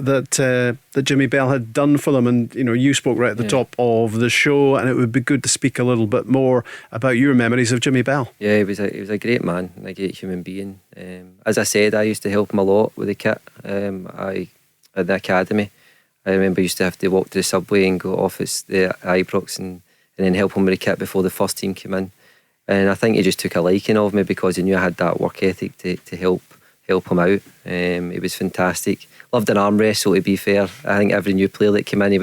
that Jimmy Bell had done for them, and you spoke right at the top of the show, and it would be good to speak a little bit more about your memories of Jimmy Bell. Yeah, he was a great man, and a great human being. As I said, I used to help him a lot with the kit. At the academy, I remember I used to have to walk to the subway and go off at the Ibrox and then help him with the kit before the first team came in. And I think he just took a liking of me because he knew I had that work ethic to help him out. He was fantastic. Loved an arm wrestle, to be fair. I think every new player that came in, he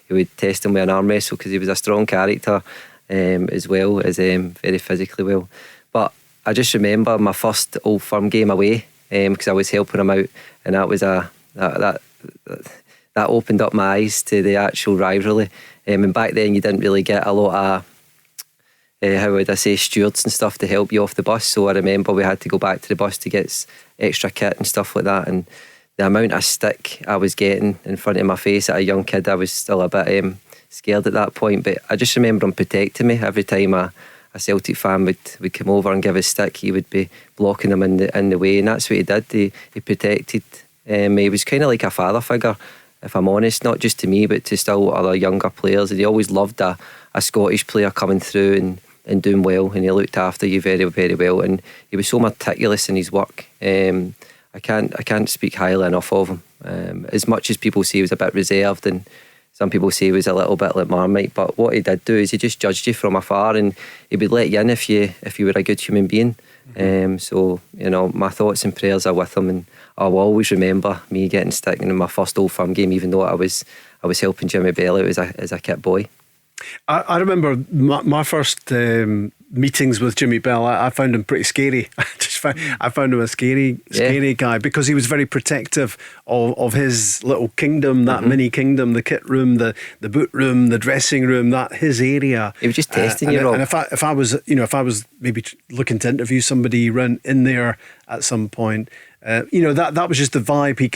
would test him with an arm wrestle because he was a strong character, as well as very physically well. But I just remember my first Old Firm game away, because I was helping him out, and that was that opened up my eyes to the actual rivalry. And back then you didn't really get a lot of how would I say, stewards and stuff to help you off the bus. So I remember we had to go back to the bus to get extra kit and stuff like that. And the amount of stick I was getting in front of my face at a young kid, I was still a bit scared at that point. But I just remember him protecting me every time a Celtic fan would come over and give his stick. He would be blocking them in the way, and that's what he did. He protected. He was kind of like a father figure, if I'm honest, not just to me but to still other younger players. And he always loved a Scottish player coming through and doing well, and he looked after you very, very well. And he was so meticulous in his work. I can't speak highly enough of him. As much as people say he was a bit reserved, and some people say he was a little bit like Marmite, but what he did do is he just judged you from afar, and he would let you in if you were a good human being. So my thoughts and prayers are with him, and I will always remember me getting stick in my first Old Firm game, even though I was helping Jimmy Bell out as a kit boy. I remember my first meetings with Jimmy Bell. I found him pretty scary. I found him a scary guy, because he was very protective of his little kingdom, that mini kingdom, the kit room, the boot room, the dressing room, that his area. He was just testing you, Rob. And if I was maybe looking to interview somebody in there at some point, that was just the vibe he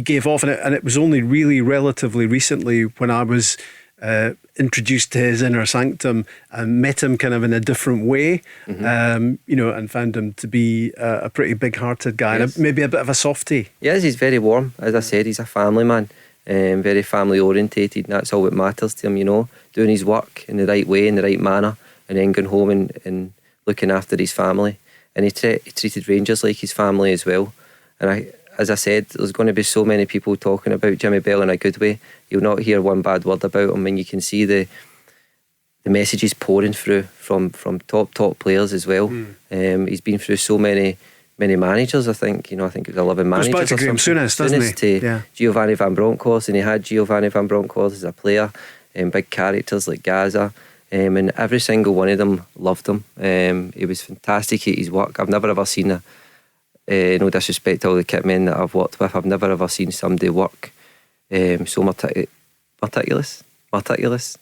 gave off, and it was only really relatively recently when I was introduced to his inner sanctum and met him kind of in a different way, and found him to be a pretty big-hearted guy, and maybe a bit of a softie. Yes, he's very warm. As I said, he's a family man, very family orientated, and that's all that matters to him, doing his work in the right way, in the right manner, and then going home and looking after his family. And he treated Rangers like his family as well. And as I said, there's going to be so many people talking about Jimmy Bell in a good way. You'll not hear one bad word about him, and you can see the messages pouring through from top players as well. He's been through so many managers. I think it was 11 managers. Goes back to Graham Souness, doesn't he? To Giovanni Van Bronckhorst, and he had Giovanni Van Bronckhorst as a player, big characters like Gaza. And every single one of them loved him. He was fantastic at his work. I've never ever seen no disrespect to all the kit men that I've worked with, I've never ever seen somebody work so meticulous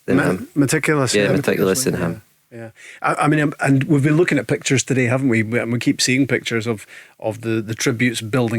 than him. Meticulous than him. Yeah, I mean, and we've been looking at pictures today, haven't we? And we keep seeing pictures of the tributes building